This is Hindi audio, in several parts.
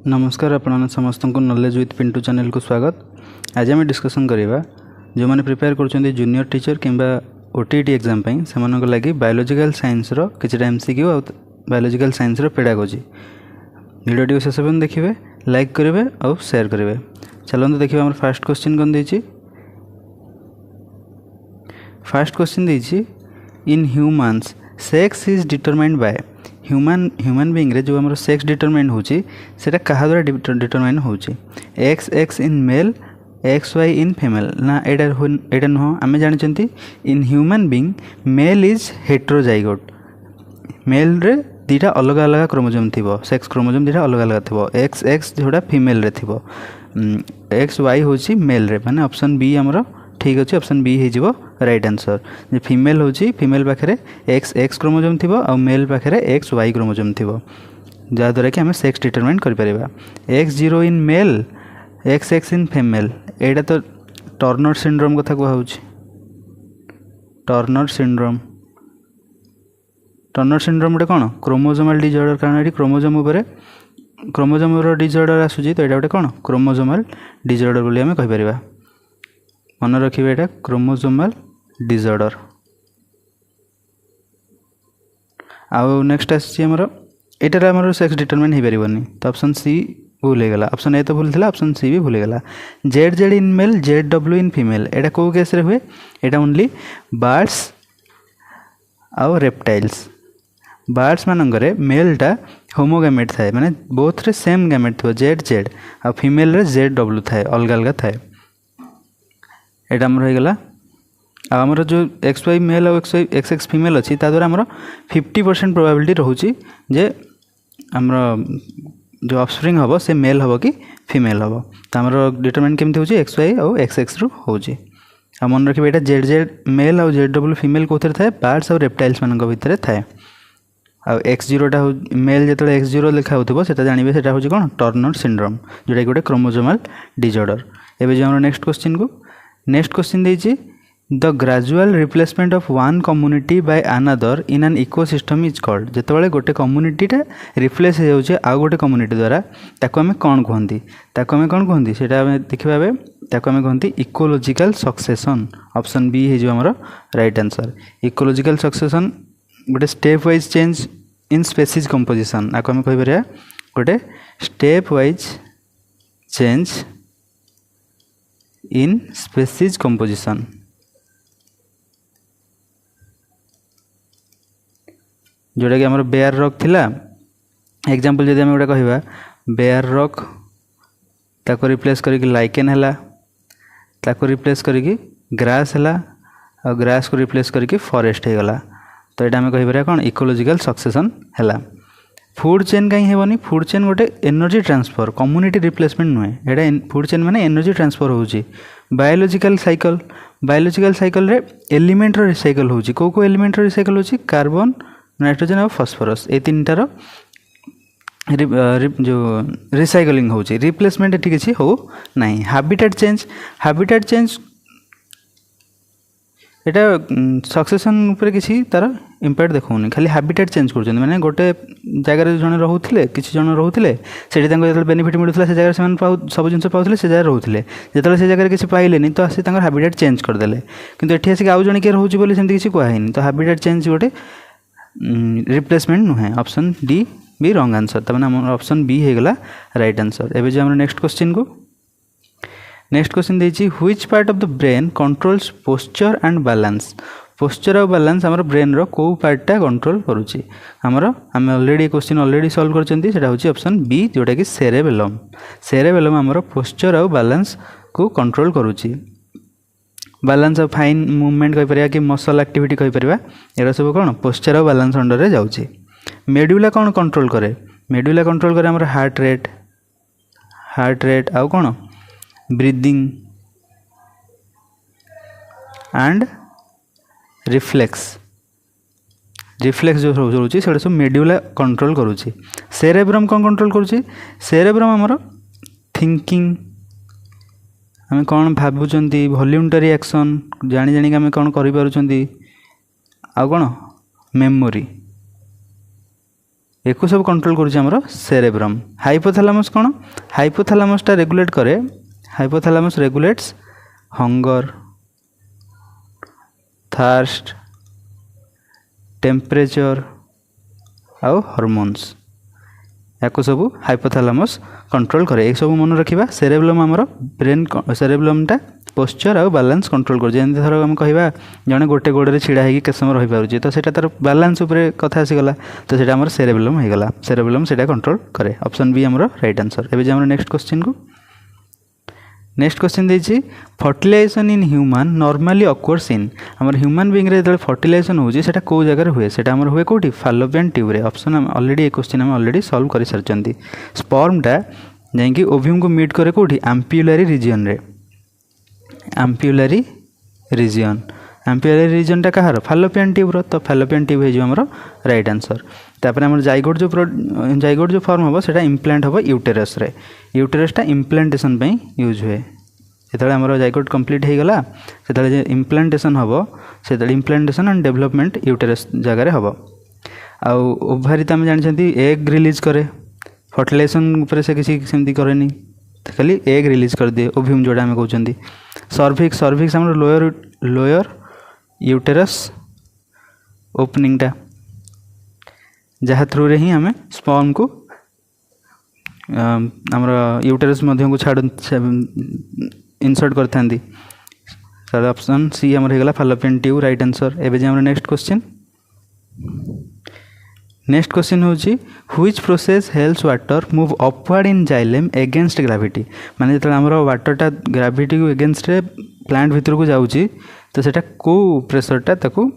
नमस्कार आपण समस्त को नॉलेज विथ पिंटू चैनल को स्वागत। आज आम डिस्कसन करवा जो मैंने प्रिपेयर कर जूनियर टीचर किंबा ओटीटी एग्जाम से लगी बायोलॉजिकल साइंस रो किसी एमसीक्यू और बायोलॉजिकल साइंस रो पेडागोजी वीडियो टी शेष पर्यटन देखिए, लाइक करेंगे और शेयर करेंगे। चलते देखिए आम फास्ट क्वेश्चन कौन देछि। फास्ट क्वेश्चन देछि in humans sex is determined by human being रे जो हमर सेक्स डिटरमाइन होची सेटा कहा द्वारा डिटरमाइन होची X X in male X Y in female ना एटा नुह आम जानी in human being male is heterozygote male रे दीटा अलग अलग क्रोमोजोम थिबो सेक्स क्रोमोजोम दीटा अलग अलग थिबो एक्स एक्स जोड़ा फीमेल रे थिबो एक्स वाई होची मेल रे माने ऑप्शन बी हमरो ठीक अच्छे ऑप्शन बी हो राइट आंसर। जे फीमेल होची फीमेल पाखे एक्स एक्स क्रोमोजोम थिबो और मेल पाखे एक्स वाई क्रोमोजोम थिबो जहाँद्वारा कि आम सेक्स डिटरमाइन करें X zero in male X X in female एटा तो टर्नर सिंड्रोम कथा कहूँ। टर्नर सिंड्रोम गोटे कौन क्रोमोजोमाल डिजॉर्डर कारण ये क्रोमोजोम डिजॉर्डर आसूची तो ये गोटे कौन क्रोमोजोमाल डिजॉर्डर बोली आम कहीपर मन रखिए एटा क्रोमोजोमाल डिजॉर्डर। आउ नेक्स्ट आमर एटार आमर सेक्स डिटरमाइन हो पारनी तो ऑप्शन सी भूल होगा ऑप्शन ए तो भूल था ऑप्शन सी भी भूल होगा। Z Z in male Z W in female एटा कौ केस रे हुए एटा ओनली बर्ड्स आउ रेप्टाइल्स बर्ड्स मानक मेलटा होमोगैमेट थाए माने बोथ रे सेम गैमेट थो जेड जेड आ फीमेल रे जेड डब्ल्यू थाए अलग अलग थाए एटा आमर होगा। आमर जो एक्स वाई मेल और एक्स एक्स फीमेल अच्छी द्वारा आमर 50% प्रोबेबिलिटी रोचे जे आमर जो ऑफस्प्रिंग हम से मेल हम कि फीमेल हम तो आमर डिटरमाइन केमती होची एक्स वाई और एक्स एक्स रु होची। आ मन रखिए एटा जेड जेड मेल और जेड डब्ल्यू फीमेल कौन थाए बर्ड्स और रेप्टाइल्स मान भितर थाए आ एक्स जीरोटा मेल जो एक्स जीरो लिखा हो जानवे से कौन टर्नर सिंड्रोम जोटा कि गोटे क्रोमोजोमाल डिजॉर्डर। एवं जो आम नेक्स्ट क्वेश्चन देछि the gradual replacement of one community by another in an ecosystem is called जेतेबेले गोटे कम्युनिटीटा रिप्लेस हो जाउछे आ गोटे कम्युनिटी द्वारा ताको आमे कोन कहंती सेटा आमे देखिबा बे ताको आमे कहंती इकोलॉजिकल सक्सेशन ऑप्शन बी हे जो हमर राइट आंसर। इकोलॉजिकल सक्सेशन गोटे step wise change in species composition आको आमे कहि परिया गोटे step wise change in species composition. जोटा कि आमर बेयर रॉक थिला एग्जांपल जदि आम गोटे कहवा बेयर रॉक ताको रिप्लेस करिक लाइकेन हैला ताको रिप्लेस करिक ग्रास हैला और ग्रास को रिप्लेस करिक फॉरेस्ट हो गला तो ये आम कहीपर कौन इकोलॉजिकल सक्सेशन हैला। फूड चेन कहीं हेबनी फूड चेन गोटे एनर्जी ट्रांसफर कम्युनिटी रिप्लेसमेंट नुहे एटा फूड चेन माने एनर्जी ट्रांसफर होची। बायोलॉजिकल साइकिल रे एलिमेंट रो रिसाइकल होची को एलिमेंट रो रिसाइकल होची कार्बन नाइट्रोजन और फॉस्फोरस ए तीनटार जो रिसाइकलिंग होची रिप्लेसमेंट एठी किछि हो नाही। हैबिटेट चेंज एटा सक्सेशन ऊपर किसी तार इम्पैक्ट देखौनी खाली हैबिटेट चेंज कर माने गोटे जगह जन रोते किसी जन रोते से बेनिफिट मिलूला से जगह से सब जिन पाते से जगह रोते जो से जगह किसी पाइले तो आसी हैबिटेट चेंज करदे किंतु एठी आसिक आउ जन किए रोचे बोली सेमती किसी कहनी तो हैबिटेट चेंज गोटे रिप्लेसमेंट नुहे ऑप्शन डी भी रॉन्ग आंसर तब ऑप्शन बी होगा राइट आंसर। एवं जो नेक्स्ट क्वेश्चन देछि which part of the brain controls posture and balance posture और बैलेंस आमर ब्रेन रो को पार्टा कंट्रोल करुच्ची आम ऑलरेडी क्वेश्चन ऑलरेडी सॉल्व करछंती सेटा होछि ऑप्शन बी जोटा कि सेरेबेलम आमर पोस्चर और बैलेंस को कंट्रोल करुच्ची। बैलेंस ऑफ फाइन मूवमेंट कहि परिया कि मसल एक्टिविटी कहि परिया एरा सब कौन पोस्चर और बैलेंस अंडर रे जाउची। मेडुला कौन कंट्रोल करे आमर हार्ट रेट आउ कौन ब्रीदिंग एंड रिफ्लेक्स जो रोचे से सब मेडुला कंट्रोल करुच्ची। सेरेब्रम कौन कंट्रोल करुच्ची सेरेब्रम आमर थिंकिंग आम कौन भावुंट वॉल्यूंटरी एक्शन जानी जानिक आम कौन करें आउ कौन मेमोरी एको सब कंट्रोल करुचे आमर सेरेब्रम। हाइपोथैलामस कौन हाइपोथैलामसटा रेगुलेट करे hypothalamus regulates hunger thirst temperature आउ हार्मोन्स या सब हाइपोथैलामस कंट्रोल करे। एक सब मन रखा सेरेब्रम आमर ब्रेन सेरेब्रमटा पोस्चर आउ बैलेंस कंट्रोल कर जमी धर आम कह जड़े गोटे गोड़े छिड़ा होगी केत समय रही पारे तो सेटा तार बैलेंस उपर कथा आसीगला तो सेटा आमर सेरेब्रम होगा सेरेब्रम सेटा कंट्रोल करे। ऑप्शन बी आमर राइट आंसर। एबे आमर नेक्स्ट क्वेश्चन को नेक्स्ट क्वेश्चन देछि fertilisation in human normally occurs in आमर ह्यूमन बीइंग रे फर्टिलाइजेशन होछि सेटा को जगह हुए सेटा आमर हुए कोठी फालोपियन ट्यूब रे। ऑप्शन हम ऑलरेडी ए क्वेश्चन हम ऑलरेडी सॉल्व कर सारचंती। स्पर्मटा जाइकी ओव्यूम को मीट करे कोठी एम्प्यूलरी रीजन रे एम्प्यूलरी रीजन टा कहार फालोपियन ट्यूब रो तो फालोपियन ट्यूब हो आमर राइट आंसर। तापर आमर जाइगोट जो फॉर्म हम सेटा इम्प्लांट हम यूटेरस रे यूटेरसटा इम्प्लांटेशन पे यूज हुए जो आमर जाइगोट कंप्लीट हो गला से इम्प्लांटेशन हम से इम्प्लांटेशन एंड डेवलपमेंट यूटेरस जगह हम आउ ओभारी तो आम जानते एग रिलीज करे फर्टिलाइजेशन उपर से किसी सेमती करे खाली एग रिलीज कर दिए ओव्यूम जोड़ा आम कहते। सर्भिक्स आम लोअर यूटेरस ओपनिंगटा जहाँ थ्रू रे ही आम स्पर्म को आमर यूटेरस को छाड़ इनसर्ट करते। ऑप्शन सी आमर होगा फालोपियन ट्यूब राइट आंसर। एबे आमर नेक्स्ट क्वेश्चन होची which process helps water move upward in xylem against gravity माने जो आमर वाटरटा ग्रेविटी को एगेंस्ट रे प्लांट भीतर को जाऊँगी तो सेटा को प्रेशरटा ताकू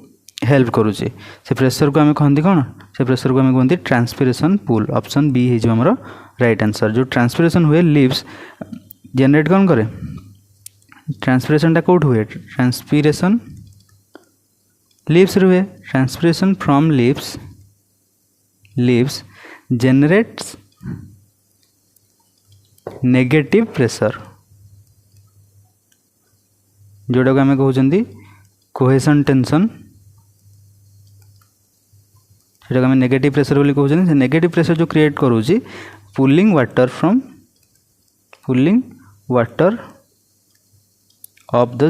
हेल्प करुचे से प्रेशर को आम कहती कौन से प्रेशर को आम कहती ट्रांसपिरेशन पुल। ऑप्शन बी है आमर राइट आंसर। जो ट्रांसपिरेशन हुए लिव्स जनरेट कौन करे ट्रांसपिरेशनटा कौट हुए ट्रांसपिरेशन लिव्स हुए transpiration from leaves generates negative pressure जोटा को आम कहते कोहेसन टेंशन से आम नेगेटिव प्रेशर बोली कहते से नेगेटिव प्रेशर जो क्रिएट करूँ pulling water of the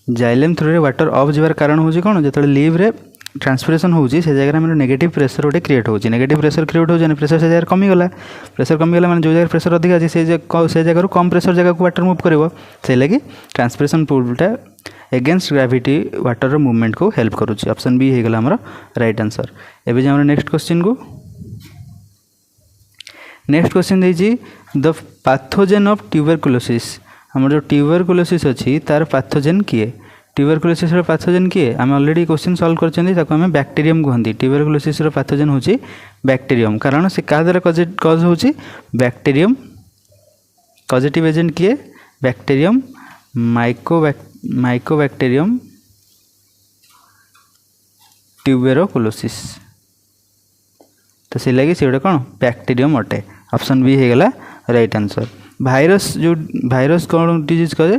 xylem through रे वाटर ऑफ जबार कारण होची कौन जो लिव रे ट्रांसपिरेशन होची से जगह में नेगेटिव प्रेशर गोटे क्रिएट होची नेगेटिव प्रेशर क्रिएट हो प्रेशर से जगह कमीगला माने जो जगह प्रेशर अधिक अच्छे से जगह कम प्रेशर जगह को वाटर मूव कर से लगी ट्रांसपिरेशन पुलटा एगेंस्ट ग्रेविटी वाटर मूवमेंट को हेल्प करुच्ची। ऑप्शन बी होगा आमर राइट आंसर। एबे आमर नेक्स्ट क्वेश्चन देछि द पैथोजेन ऑफ ट्यूबरकुलोसिस आमर जो ट्यूबरकुलोसिस अच्छी तार पैथोजेन किए ट्यूबरकुलोसिस पैथोजेन किए आम ऑलरेडी क्वेश्चन सॉल्व कर बैक्टीरियम कहती ट्यूबरकुलोसिस पैथोजेन होची बैक्टीरियम कारण से क्या द्वारा कज होची बैक्टीरियम पॉजिटिव एजेंट किए बैक्टीरियम माइकोबैक्टीरियम ट्यूबरकुलोसिस तो से लगे से गोटे कौन बैक्टीरियम अटे। ऑप्शन बी होगा राइट आंसर। भाइरस कौन डिजीज कहे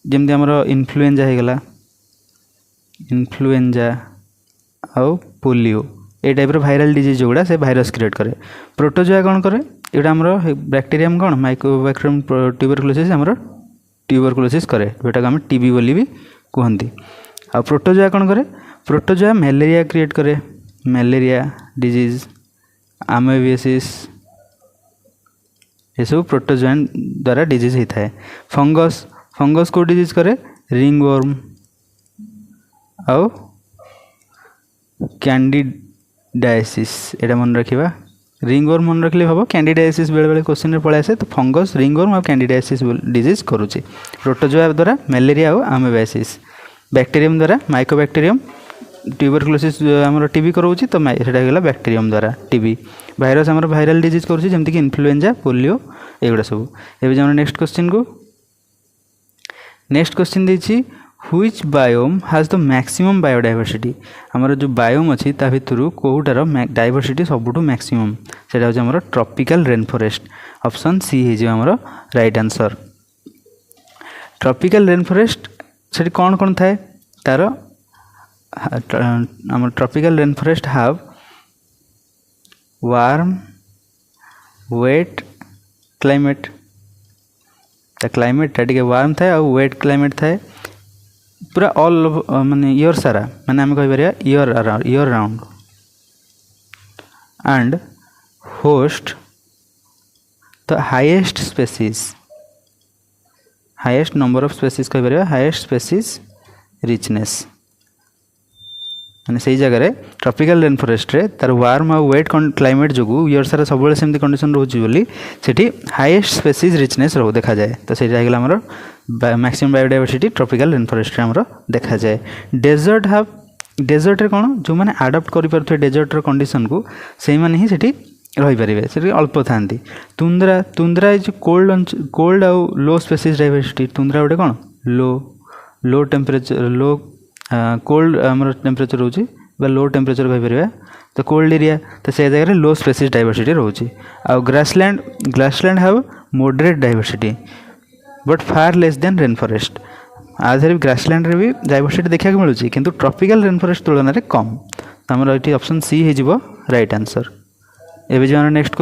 जमती आमर इन्फ्लुएंजा होगा इन्फ्लुएंजा आउ पोलियो ए टाइप भाइराल डिजीज जोड़ा से भाइरस क्रिएट करे। प्रोटोजोआ कौन करे ये आमर बैक्टीरियम कौन माइकोबैक्टीरियम ट्यूबरकुलोसिस आमर ट्यूबरकुलोसिस करे जोटा आम टीबी बोली भी कहती। आ प्रोटोजोआ कौन करे प्रोटोजोआ मलेरिया क्रिएट करे मलेरिया डिजीज आमेबियासिस ये सब प्रोटोजोआ द्वारा डिजीज होता है। फंगस को डिजीज करे रिंगवर्म आउ कैंडिडाइसिस एटा मन रखिबा रिंगवर्म मन रखले हम कैंडिडाइसिस बेले बेले क्वेश्चन रे पळे आसे तो फंगस रिंगवर्म और कैंडिडाइसिस डिजीज करूची। प्रोटोजोआ द्वारा मलेरिया और आमेबियासिस बैक्टीरियम द्वारा माइकोबैक्टीरियम ट्यूबरकुलोसिस आमर टीबी करोची तो सेटा होगा बैक्टीरियम द्वारा टीबी भाइरस आमर भाइराल डिजीज करूची जेमति कि इन्फ्लुएंजा पोलियो एगुड़ा सब। एबे हम नेक्स्ट क्वेश्चन देछि which biome has the maximum biodiversity आमर जो बायोम अच्छी ता भितर कोटार डाइवर्सिटी सबुठू मैक्सिमम सेटा होछि आमर tropical rain forest. Option C है आमर right answer. Tropical rain forest से कौन कौन थाए तार आम tropical rain forest have warm wet climate ता क्लाइमेटा टे वार्म थाए आ वेट क्लाइमेट थाए पूरा ऑल माने ईयर सारा माने आम कह year round and host the highest species highest number of species कह पार हाईएस्ट स्पेसीज रिचनेस माने से जगह ट्रॉपिकल रेन फॉरेस्ट रे तार वार्म आ वेट क्लाइमेट जो ईयर सारा सब सेमती कंडीशन रोची बोली सेठी हाईएस्ट स्पेसीज रिचनेस रो देखा जाए तो सेटा हेगला हमर maximum biodiversity tropical rain forest रे हमर देखा जाए। डेजर्ट रे कोन जो माने अडॉप्ट करि परथे डेजर्ट रो कंडीशन को सेही माने ही सेठी रही पारे से अल्प था। तुंद्रा इज कोल्ड आउ लो स्पेसीज डायवर्सिटी तुंद्रा गोटे कौन लो टेम्परेचर लो कोल्ड आमर टेम्परेचर रोचे लो टेम्परेचर कहीपर तो कोल्ड एरिया तो से जगह लो स्पेसीज डायवर्सिटी रोचे आउ grassland have moderate diversity but far less than rain forest आधे ग्रासलैंड रे भी डायवर्सिटी देखा मिलूँ किंतु ट्रॉपिकल रेन फॉरेस्ट तुलन में कम तो आमर ये ऑप्शन सी हो राइट आंसर। एवं जो नेक्स्ट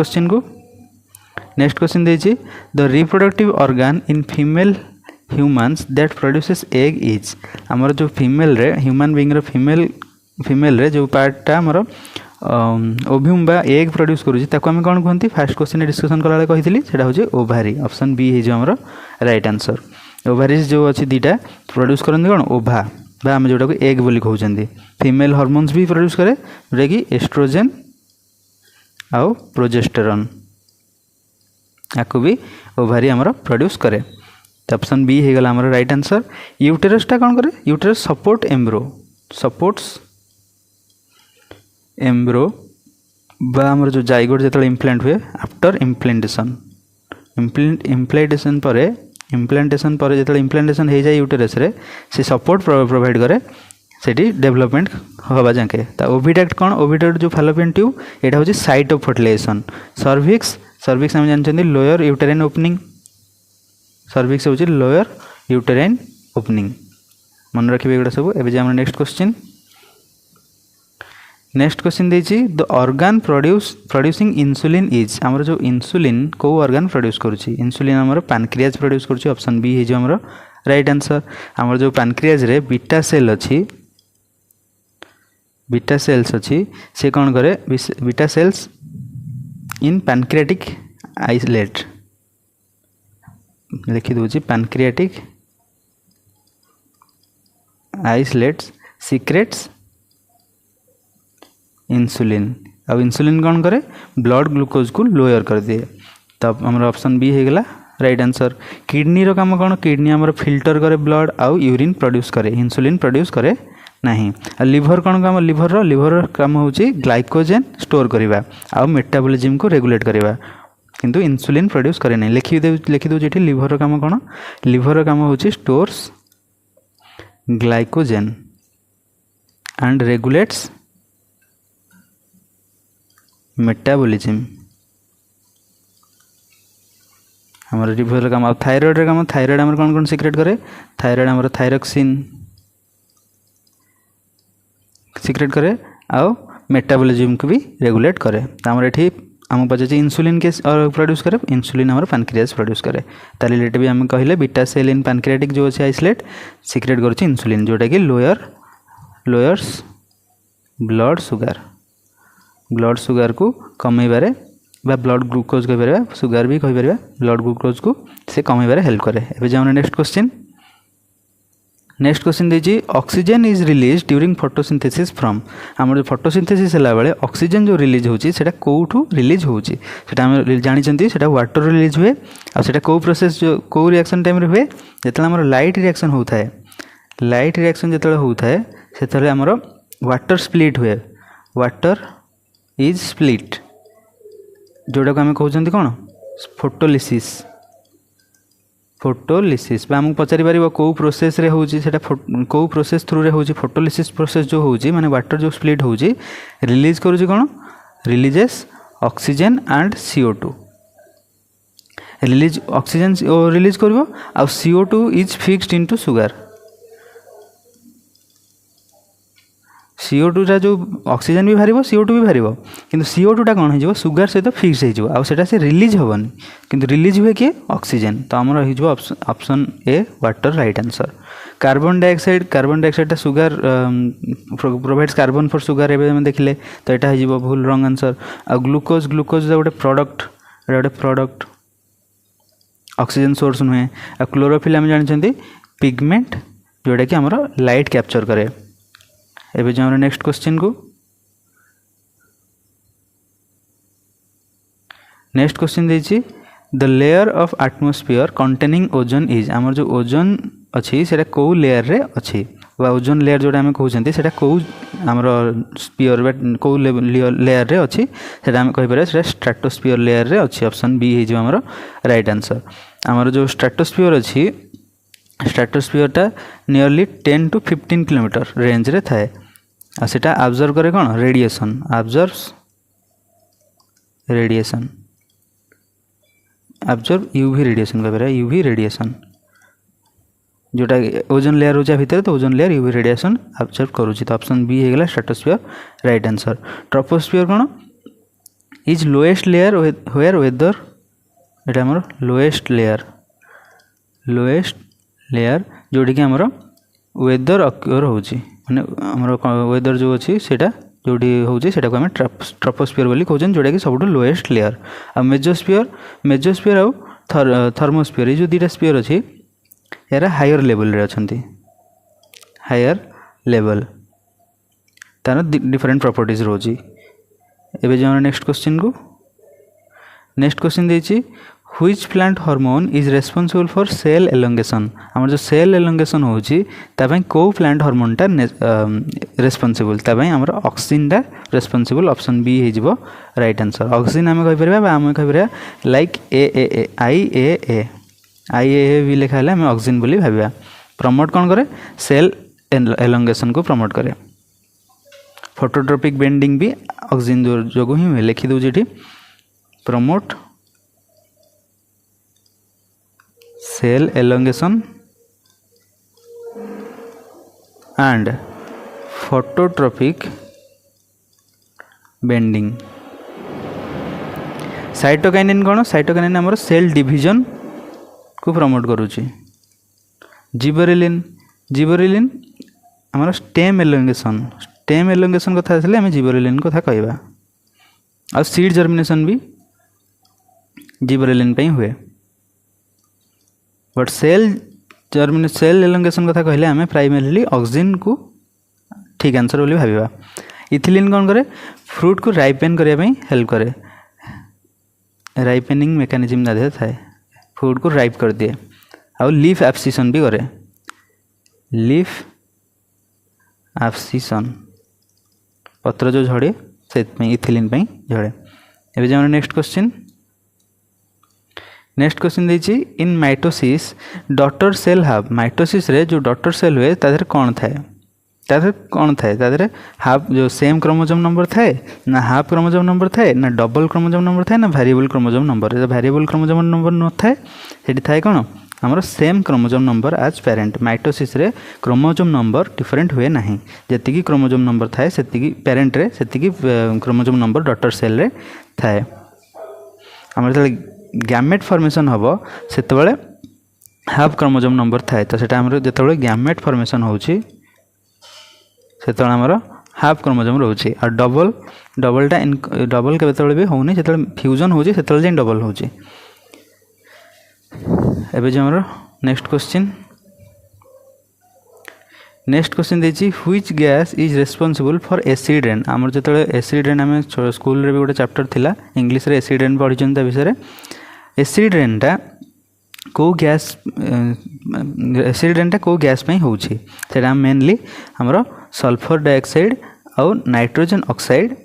क्वेश्चन देछि the reproductive organ in female humans that produces egg is आमर जो फीमेल रे ह्यूमन बीइंग रे फीमेल रे जो पार्टा आमर ओव्यूम बा एग प्रोड्यूस करूछि ताको हम कोन कहंती फर्स्ट क्वेश्चन डिस्कशन कला बेले कहितली सेटा होछि ओभारी ऑप्शन बी हे जो हमर राइट आंसर। ओभारीज जो अछि दीटा प्रोड्यूस करन कोन ओभा बा हम जोटा को एग बोली कहउछंती फीमेल हार्मोन्स भी प्रोड्यूस करे जोटा कि एस्ट्रोजन आउ प्रोजेस्टेरॉन आपको भी ओभारी आमर प्रोड्यूस करे तो ऑप्शन बी हो गला आमर राइट आंसर। यूटेरसटा कौन करे यूटेरस सपोर्ट्स एम्ब्रो बा आमर जो जाइगोट जो इम्प्लांट हुए आफ्टर इम्प्लांटेशन पर जो इम्प्लांटेशन हो जाए यूटेरस रे से सपोर्ट प्रोवाइड करे सेठी डेवलपमेंट हवा जाके ता ओविडक्ट कौन ओविडक्ट जो फैलोपियन ट्यूब एटा होची साइट ऑफ फर्टिलाइजेशन। सर्विक्स हम जानते लोअर यूटेराइन ओपनिंग सर्विक्स होची लोअर यूटेराइन ओपनिंग मन रखिबे एगुडा सब। एबे जे हमर नेक्स्ट क्वेश्चन देछि the organ producing insulin is हमर जो इंसुलिन को ऑर्गन प्रोड्यूस करूची इंसुलिन हमर पैनक्रियाज प्रोड्यूस करूची ऑप्शन बी हे जो हमर राइट आंसर। हमर जो पैनक्रियाज रे बीटा सेल्स अच्छी से कौन करे बीटा सेल्स इन पैनक्रियाटिक आइसलेट लिखि दूची पैनक्रियाटिक आइसलेट्स सीक्रेट्स इंसुलिन अब इंसुलिन कौन करे ब्लड ग्लूकोज को लोअर कर दिए तब हमर ऑप्शन बी हो गला राइट आंसर। किडनी रो काम कौन किडनी हमर फिल्टर करे ब्लड आउ यूरिन प्रोड्यूस करे इंसुलिन प्रोड्यूस करे नहीं। लिभर कौन काम लिभर काम होची ग्लाइकोजेन स्टोर करवा आउ मेटाबॉलिज्म को रेगुलेट करवा किंतु इंसुलिन प्रोड्यूस करे नहीं। लिखि दो जेठी लिभर काम कौन लिभर काम होची stores glycogen and regulates metabolism हमारे लिभर काम थायराइड काम थायराइड हमर कौन कौन सीक्रेट करे थायराइड हमर थायरोक्सिन सीक्रेट करे आउ मेटाबॉलिज्म को भी रेगुलेट करे तो हमर एठी हम पचे इंसुलिन के प्रोड्यूस करे इंसुलिन हमर पैनक्रियाज प्रोड्यूस करे ता रिलेटेड भी हम कहले बीटा सेल इन पैनक्रियाटिक जो अछि आइसोलेट सीक्रेट करछि इंसुलिन जोटा कि लोअर्स ब्लड शुगर को कमेबारे बा ब्लड ग्लूकोज कहि परबा शुगर भी कहि परबा ब्लड ग्लूकोज को से कमेबारे हेल्प करे। एबे जाउन नेक्स्ट क्वेश्चन देछि oxygen is release during photosynthesis from हमर फोटोसिंथेसिस हला बेले ऑक्सीजन जो रिलीज होछि सेटा कोठू रिलीज होछि सेटा हम जानि चंती सेटा वाटर रिलीज हुए आ सेटा को प्रोसेस जो को रिएक्शन टाइम रे हुए जेतला हमर लाइट रिएक्शन होथाय लाइट रिएक्शन जेतला होथाय सेतले हमर वाटर स्प्लिट हुए वाटर इज स्प्लिट जोड़ा को आम कहते कौन फोटोलिसिस आमको पचारि पार कौ प्रोसेस रे होची सेटा कौ प्रोसेस थ्रू रे होची फोटोलिसिस प्रोसेस जो होची माने वाटर जो स्प्लिट होची रिलीज करूची कौन releases oxygen and CO2 release oxygen release करिवो आ CO2 is fixed into sugar CO2 टा जो ऑक्सीजन भी बाहर CO2 भी बाहर किंतु CO2 टा कौन हो सुगर सहित फिक्स हो आउटा से रिलीज हेनी किंतु रिलीज हुए किए ऑक्सीजन तो आमर हो option A water right answer. Carbon dioxide टा sugar provides carbon for sugar एवं देखिले तो यहाँ हो भूल रंग आंसर। आ ग्लूकोज गोटे प्रोडक्ट ऑक्सीजन सोर्स नुहे। आ क्लोरोफिल आम जानते पिगमेंट जोटा कि आमर लाइट कैप्चर करे। एबे जो नेक्स्ट क्वेश्चन को नेक्स्ट क्वेश्चन देछि the layer of atmosphere containing ozone is आमर जो ओजोन अच्छी से कौ लेयर रे अच्छी वा ओजोन लेयर जोटा आम कहते से कौ आमर स्पीयर कौ लेयर रे अच्छी से आम कहीपर से स्ट्राटोस्फीयर लेयर रे अच्छी ऑप्शन बी हो आमर राइट आंसर। आमर जो स्ट्राटोस्फीयर अच्छी स्ट्राटोस्फीयर टा नियरली 10 to 15 किलोमीटर रेंज रे थाए आ सेटा ऑब्जर्व करे कौन रेडिएशन ऑब्जर्व यूवी रेडिएशन कह यूवी रेडिएशन जोटा ओजोन लेयर होचा भितर तो ozone layer UV radiation observe करूची तो ऑप्शन बी हेगला स्ट्राटोस्फीयर राइट आंसर। ट्रोपोस्फीयर कौन is lowest layer where weather एटा हमर लोएस्ट लेयर जोटी कि हमर वेदर अक्योर होची माने हमर वेदर जो अच्छी सेटा जोटी होची सेटा को हम ट्रोपोस्फीयर बोली कहउछन जोटा कि सबटू लोएस्ट लेयर। आ मेजोस्फीयर आ थर्मोस्फीयर ये जो दुटा स्फीयर अच्छी यार हायर लेवल रे अछंती हायर लेवल तार डिफरेंट प्रॉपर्टीज रोची। एबे जो नेक्स्ट क्वेश्चन देछि which plant hormone is responsible for cell elongation आमर जो सेल एलोंगेशन होची तापई को प्लांट हार्मोन टा रेस्पॉन्सिबल तापई आमर ऑक्सिन टा रेस्पॉन्सिबल ऑप्शन बी हे जिवो राइट आंसर। ऑक्सिन आम कहि परबा आम कहि परबा लाइक IAA भी लिखा है आम ऑक्सिन बोली भाबिया प्रमोट कौन करे सेल एलोंगेशन को प्रमोट करे। फोटोट्रोपिक बेंडिंग भी ऑक्सिन जो ही लिखि दूँ ये promote cell elongation and phototropic bending. Cytokinin कौन साइटोकाइनिन आमर सेल डिविजन को प्रमोट करुच्ची। जिबरेलिन आमर स्टेम एलोंगेशन कथा आसले आम जिबरेलिन कथा कहवा। आ सीड जर्मिनेशन भी जिबरेलिन पे हुए बट सेल एलोंगेशन कथा कहले आम प्राइमरीली ऑक्सिन को ठीक आंसर बोली भाविबा। इथिलीन कौन करे फ्रूट को राइपेन करने हेल्प करे राइपेनिंग मेकानिज्म ना थाए फ्रूट को राइप कर दिए। आ लीफ एब्सिशन भी करे लीफ एब्सिशन पत्र जो झड़े से इथिलीन झड़े। एबे जो नेक्स्ट क्वेश्चन देछि in mitosis daughter cell have mitosis रे जो डॉटर सेल हुए तादर कौन थाए तादर हाफ जो सेम क्रोमोजोम नंबर थाए ना हाफ क्रोमोजोम नंबर थाए ना डबल क्रोमोजोम नंबर थाए ना variable chromosome number variable chromosome number न थाए सेठी थाए कौन आमर same chromosome number as parent. Mitosis रे क्रोमोजोम नंबर डिफरेंट हुए नहीं जति क्रोमोजोम नंबर थाए सेति पेरेंट रे सेति क्रोमोजोम नंबर डॉटर सेल रे थाए। आमर जब गैमेट फॉर्मेशन हम से हाफ क्रोमोजोम नंबर थाए तो सेटा आमर जो गैमेट फॉर्मेशन होची से आमर हाफ क्रोमोजोम रोचे और डबल के भी होनी जो फ्यूजन होची से डबल होची। एबे जो आमर नेक्स्ट क्वेश्चन देछि which gas is responsible for acid rain आमर जो एसिड रेन आम स्कूल रे भी गोटे चैप्टर थिला इंग्लिश रे एसिड रेन पढ़ी विषय एसिड रेन टा को गैस पे होची सेटा मेनली हमरो सल्फर डाइऑक्साइड और नाइट्रोजन ऑक्साइड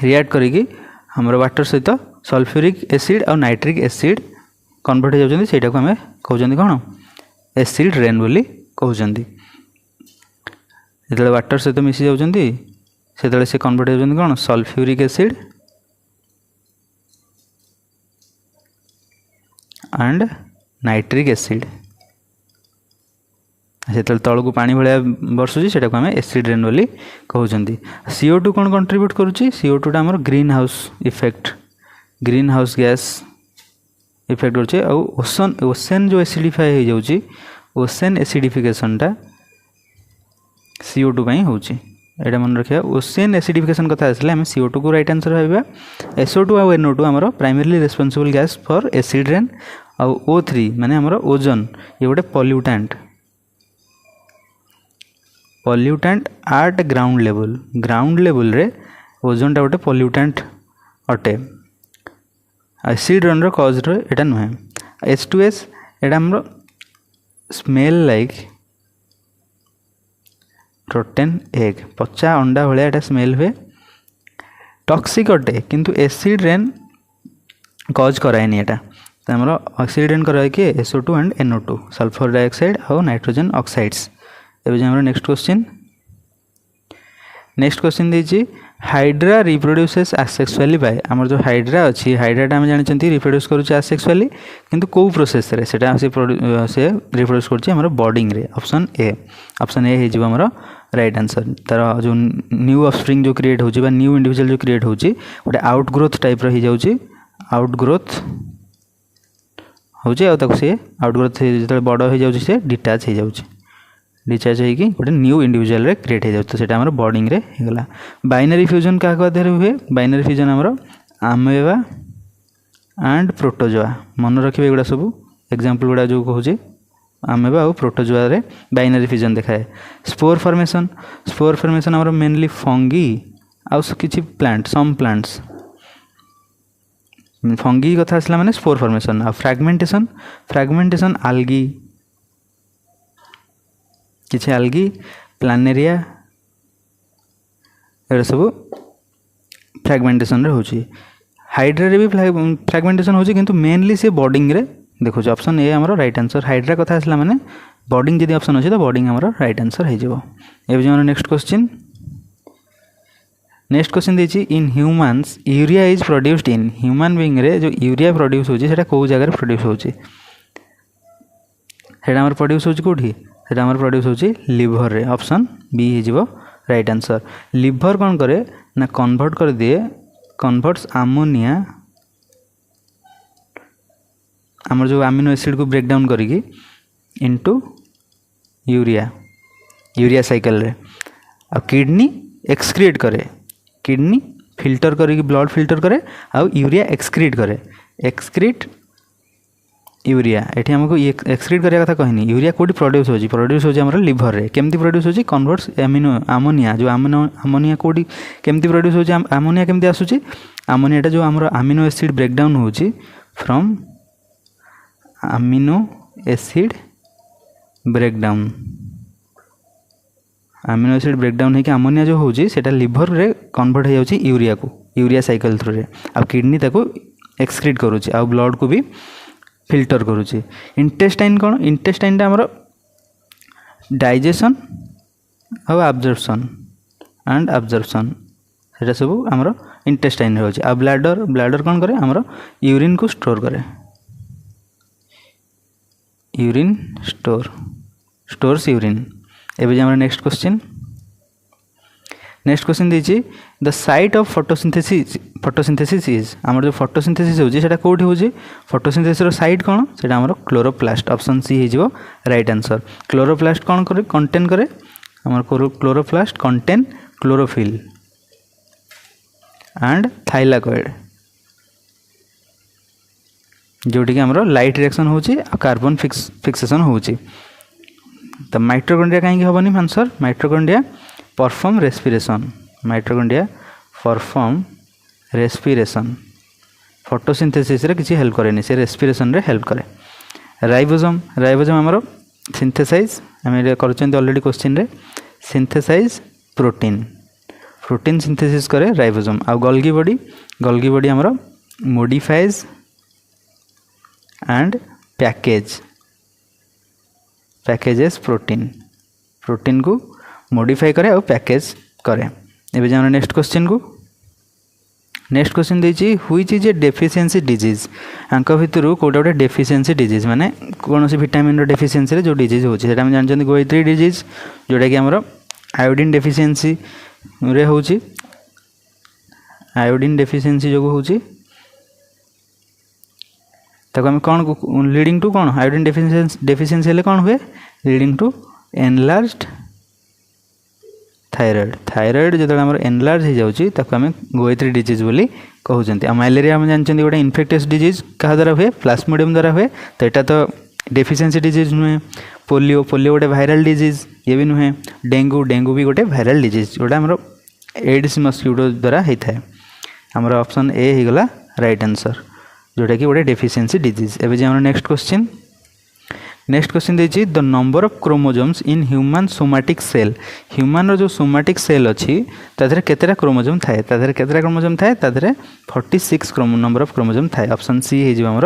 रिएक्ट करिकी हमरो वाटर सहित सल्फ्यूरिक एसिड और नाइट्रिक एसिड कन्वर्ट हो जाउछन्ती सेटा को हमें कहउछन्ती कोन एसिड रेन बोली कहउछन्ती। जेतले वाटर सहित मिसी जाउछन्ती सेतले से कन्वर्ट हो जाउछन्ती कोन sulphuric acid and nitric acid से तल को पानी भाया बर्षुची से आम एसिड रेन बोली कहते। CO2 कौन कंट्रीब्यूट करुच्ची CO2 आम green house effect green house gas effect करुचे। ओसन ओसेन जो एसिडिफाई हो जाऊँगी ओसेन एसिडिफिकेशनटा CO2 पाई होची एटा मन रखिया। ओसेन एसिडिफिकेशन कथा आसले आम CO2 को राइट आंसर भाविबा। SO2 आ NO2 आमर primarily responsible gas for acid rain. आउ O3 माने आमर ओजोन ये गोटे पॉल्यूटेंट एट ग्राउंड लेवल रे ओजोन टा गोटे पॉल्यूटेंट अटे। एसिड रेन कज एटा नुहे। H2S एटा आमर स्मेल लाइक रोटेन एग पचा अंडा भाया एटा स्मेल हुए टॉक्सिक अटे किंतु एसिड रेन कज कराएनि एटा। तो आमर एसिड रेन कराए कि SO2 and NO2 sulphur dioxide और नाइट्रोजन ऑक्साइड्स। एवं आमर नेक्स्ट क्वेश्चन देछि हाइड्रा रिप्रोड्यूसेस आसेक्सुअली बाय। आमर जो हाइड्रा अच्छी हाइड्राटा आम जानते रिप्रोड्यूस करुचे आसेक्सुअली किंतु कौ प्रोसेस रे सेटा से रिप्रोड्यूस करुचे आमर बॉडिंग रे। ऑप्शन ए हो आमर राइट आंसर। तार जो न्यू ऑफस्प्रिंग जो क्रिएट होची बा न्यू इंडिविजुअल जो क्रिएट होची गोटे आउटग्रोथ टाइप रही जाउची आउटग्रोथ होची आ ताको से आउटग्रोथ जते बड़ हो जाउची से डिटैच हो जाउची डिस्चार्ज होगी गोटे न्यू इंडिविजुअल रे क्रिएट हो जाए। तो सेटा आमर बॉडिंग रे हेगला। बाइनरी फ्यूजन क्या देहरे हुए बाइनरी फ्यूजन आमर आमेबा एंड प्रोटोजोआ मन रखिए एगुड़ा सब एग्जांपल गुड़ा जो कहूँ आमेबा और प्रोटोजोआ रे बाइनरी फ्यूजन देखाए। स्पोर फॉर्मेशन आमर मेनली फंगी आउ किछि प्लांट सम प्लांट्स फंगी कथा आसला माने स्पोर फॉर्मेशन। आ फ्रैगमेंटेशन आल्गी किसी आल्गी प्लानेरिया एटा सब फ्रैगमेंटेशन रे होची। हाइड्रा रे भी फ्रैगमेंटेशन होची किंतु मेनली से बॉडिंग रे देखो। ऑप्शन ए हमरो राइट आंसर। हाइड्रा कथा आसला माने बॉडिंग जदि ऑप्शन अछि तो बॉडिंग हमरो राइट आंसर हो जिवो। एबे हमरो नेक्स्ट क्वेश्चन देछि in humans urea is produced in. Human being रे जो यूरिया प्रोड्यूस होची सेटा को जगह रे प्रोड्यूस होची सेटा हमर प्रोड्यूस होची कोठी सेटा हमर प्रोड्यूस होची लिवर रे। ऑप्शन बी हो जिवो राइट आंसर। लिवर कौन करे ना कन्वर्ट कर दिए कन्वर्ट्स आमोनिया आमर जो अमीनो एसिड को ब्रेक डाउन करिकी इनटू यूरिया साइकिल रे। आ किडनी एक्सक्रीट करे किडनी फिल्टर करिकी ब्लड फिल्टर करे आ यूरिया एक्सक्रीट करे एक्सक्रीट यूरिया एठी हमको एक्सक्रीट करिया कथा कहनी। यूरिया कोठी प्रोड्यूस होची हमर लिवर रे। केमती प्रोड्यूस होची कन्वर्ट्स आमोनिया जो आमोनिया कोठी केमती प्रोड्यूस होची आमोनिया केमती आसुची आमोनियाटा जो हमर अमीनो एसिड ब्रेक डाउन होची from amino acid breakdown amino acid breakdown है कि अमोनिया जो होची सेटा लिवर रे कन्वर्ट हो जाउची यूरिया को यूरिया साइकिल थ्रू रे। आ किडनी ताको एक्सक्रीट करूची आ ब्लड को भी फिल्टर करूची। इंटेस्टाइन कौन इंटेस्टाइन हमर डाइजेशन और एब्जॉर्प्शन सेटा सब हमर इंटेस्टाइन रे होची। आ ब्लैडर कौन करे हमर यूरिन को स्टोर करे यूरिन स्टोर्स यूरिन। एबे हमर नेक्स्ट क्वेश्चन दीजिए the site of photosynthesis is. हमर जो फोटोसिंथेसिस होची सेटा कोठी होची फोटोसिंथेसिस रो साइट कोन सेटा हमर क्लोरोप्लास्ट। ऑप्शन सी हे जिवो राइट आंसर। क्लोरोप्लास्ट कोन करे कंटेन करे हमर chloroplast contain chlorophyll and thylakoid जोटी कि हमर लाइट रिएक्शन होची आ कार्बन फिक्सेशन होची। तो माइटोकॉन्ड्रिया कहीं हेबनी answer mitochondria perform respiration photosynthesis रे किसी हेल्प करे से रेस्पिरेशन रे हेल्प करे। राइबोसोम हमर सिंथेसाइज हम करछन ऑलरेडी क्वेश्चन रे सिंथेसाइज प्रोटीन सिंथेसिस करे राइबोसोम। आ गोल्गी बॉडी हमर मॉडिफाइज एंड पैकेजेस प्रोटीन को मॉडिफाई करे और पैकेज करे। एबे जानो नेक्स्ट नेक्स्ट क्वेश्चन देछि which is a deficiency disease आंक भितर कोटा गोटे डेफिशिएंसी डिजीज माने कौन सी विटामिन रो डेफिशिएंसी रे जो डिजीज होछि सेटा हम जानछन गोइत्री डिजीज जोटा कि हमरो आयोडीन डेफिशिएंसी रे होछि आयोडीन डेफिशिएंसी जो होछि ताको हम कौन लीडिंग टू कौन आयोडीन डेफिशिएंसी हेले कौन हुए leading to enlarged thyroid thyroid जो आम एनलार्ज हो जाऊँगी ताको आम गोइत्री डिजीज बोली कहते हैं मलेरिया आम जानते गोटे इन्फेक्टियस डिजीज क्या द्वारा हुए प्लाज्मोडियम द्वारा हुए तो यहाँ तो डेफिशिएंसी डिजीज नुहे पोलियो पोलियो गोटे वायरल डिजीज ये भी नुहे डेंगू डेंगू भी गोटे वायरल डिजीज जोटा आम एड्स मस्किटो द्वारा होता है आमर ऑप्शन ए हो गला राइट आंसर जोटा कि गोटे डेफिशिएंसी डिजीज एवं जो नेक्स्ट क्वेश्चन देखिए the number of chromosomes in human somatic cell human रो जो सोमाटिक सेल अच्छी तादरे केतेटा क्रोमोजोम थाए तादरे केतेटा क्रोमोजोम थाए तादरे 46 नंबर ऑफ क्रोमोजोम थाए ऑप्शन सी हे हमर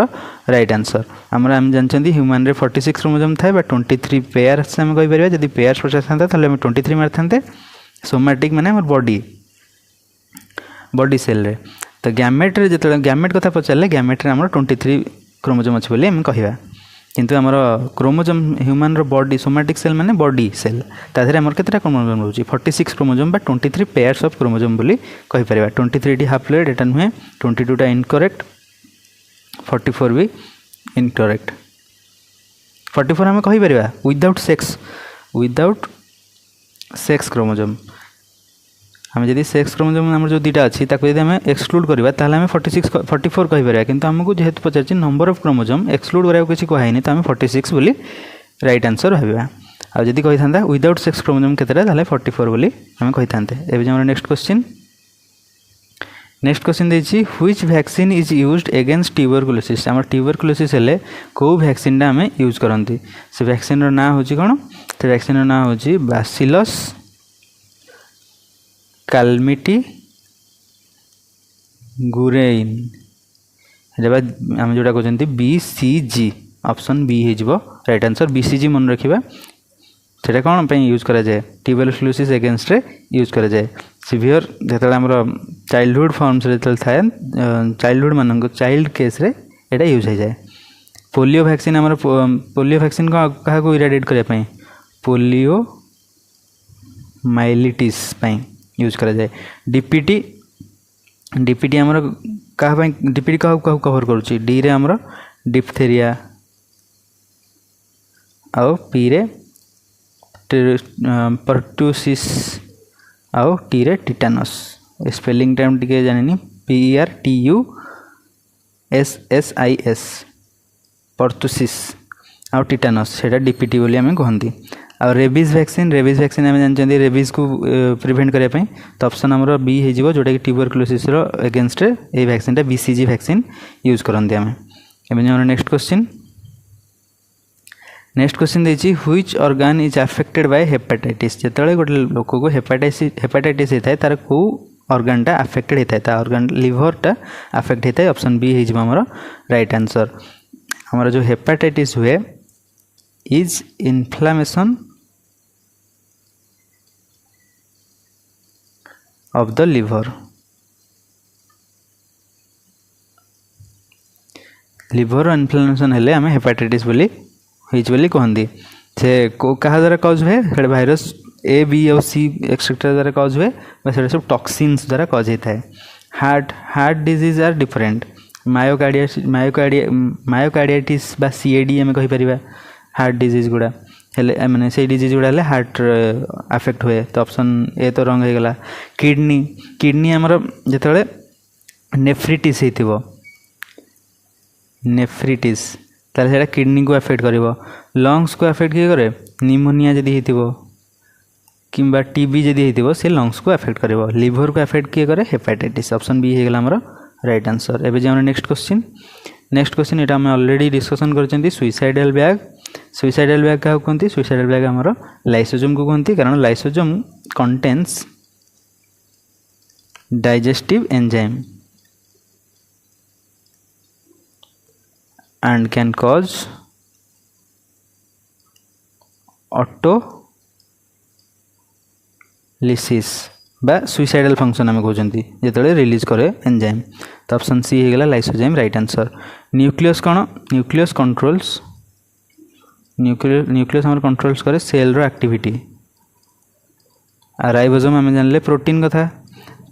राइट आंसर हम जानछंती ह्यूमन रे 46 क्रोमोजोम थाए बा 23 पेयर्स हम कहि परिबा यदि पेयर्स पचास थांता ताले हम 23 मारथांते सोमाटिक माने हमर बॉडी सेल रे तो गैमेट रे जतले गैमेट कथा पचारले गैमेट रे हमर 23 क्रोमोजोम अछि बोली हम कहिबा किंतु आमर क्रोमोजोम ह्यूमन रो बॉडी सोमाटिक सेल माने बॉडी सेल ताधरे हमर केतरा क्रोमोजोम रहउची 46 क्रोमोजोम बा 23 पेयर्स ऑफ क्रोमोजोम बोली कहि परिबा 23 टी हाफ प्लेट एटा नुहे 22 टा इनकरेक्ट 44 भी इनकरेक्ट 44 हम कहि परिबा विदाउट सेक्स क्रोमोजोम हम जदि सेक्स क्रोमोजोम आम जो दुटा अच्छी जब आम एक्सक्लूड करवा ताहले आम 44 कहीपर किंतु आमको जेहेतु पचार नंबर ऑफ क्रोमोजोम एक्सक्लूड करा किसी कहनी तो आम 46 बोली राइट आंसर भाविबा आउ जदि कही था विदाउट सेक्स क्रोमोजोम केतेटा ताहले 44 बोली आम कही था एवं आम नेक्स्ट क्वेश्चन देखिए which vaccine is used against tuberculosis आम ट्यूबरकुलोसिस हेले को वैक्सीन आम यूज करती से वैक्सीन रो ना होची कोन से वैक्सीन रो ना होची बैसिलस कालमिटी गुरेइन आम जोटा कहते BCG ऑप्शन बी हो राइट आंसर BCG मन रखा से कौन यूज करा जाए ट्यूबरकुलोसिस एगेंस्ट रे यूज करा जाए सीवियर जो आम चाइल्डहुड फॉर्म्स थाए चाइल्डहुड मान चाइल्ड केस रे एटा यूज हो जाए पोलियो वैक्सीन आम पोलियो वैक्सीन क्या इराडिकेट करने पोलियो माइलिटिस यूज करा जाए डीपीटी आमर कहाँ डीपीटी क्या कवर करुच्ची डी रे आमर डिप्थेरिया आउ पी रे पर्टुसिस आउ टी रे टिटानस स्पेलिंग टाइम टिके जानिनी PRTUSSIS पर्टुसिस आउ टिटानस सेटा डीपीटी बोली आम कहती आ रेबीज वैक्सीन आम जानते रेबीज को प्रिवेंट करने तो ऑप्शन आमर बी हो जोटा कि ट्यूबरकुलोसिस एगेंस्ट ये वैक्सीन BCG वैक्सीन यूज करते आम एवं नेक्स्ट क्वेश्चन देखिए which organ is affected by hepatitis जिते गोटे लोक को हेपाटाइटिस होता है तार को ऑर्गनटा अफेक्टेड होता है ता ऑर्गन लिवरटा अफेक्ट होता है ऑप्शन बी हो आमर राइट आंसर आमर जो हेपाटाइटिस हुए is inflammation of the liver liver inflammation हेले आम हेपाटाइटिस बोली कहती से क्या द्वारा कज हुए से भाइरस A B और C एक्सेट्रा द्वारा कज हुए सब टॉक्सिन्स द्वारा कज होता है हार्ट डिजीज आर डिफरेंट मायोकार्डियाटिस बा CAD आम कहीपर हार्ट डिजीज गुड़ा हेले माने से डिजीज गुड़ा हेले हार्ट अफेक्ट हुए तो ऑप्शन ए तो रंग हो गला किडनी आमर जिते नेफ्रिटिस होइथिबो नेफ्रिटिस ताले सेटा किडनी को अफेक्ट करिवो लंग्स को अफेक्ट किए करे निमोनिया जदि होइथिबो किंबा TB जदि होइथिबो से लंग्स को अफेक्ट करिवो लिवर को अफेक्ट किए करे हेपाटाइटिस ऑप्शन बी हो गला हमर राइट आंसर एबे जे हमर नेक्स्ट क्वेश्चन एटा हम ऑलरेडी डिस्कशन करचंती सुइसाइडल बैग क्या कहते सुइसाइडल बैग हमर लाइसोसोम को कहते कारण lysosome contains digestive enzyme and can cause autolysis बा सुइसाइडल फंक्शन आम कहते जो रिलीज करे एंजाइम। तो ऑप्शन सी हो गला लाइसोजाइम राइट आंसर। न्यूक्लियस कौन न्यूक्लियस कंट्रोल्स न्यूक्लियस आम कंट्रोल्स करे सेल रो एक्टिविटी। राइबोसोम आम जानले प्रोटीन कथा।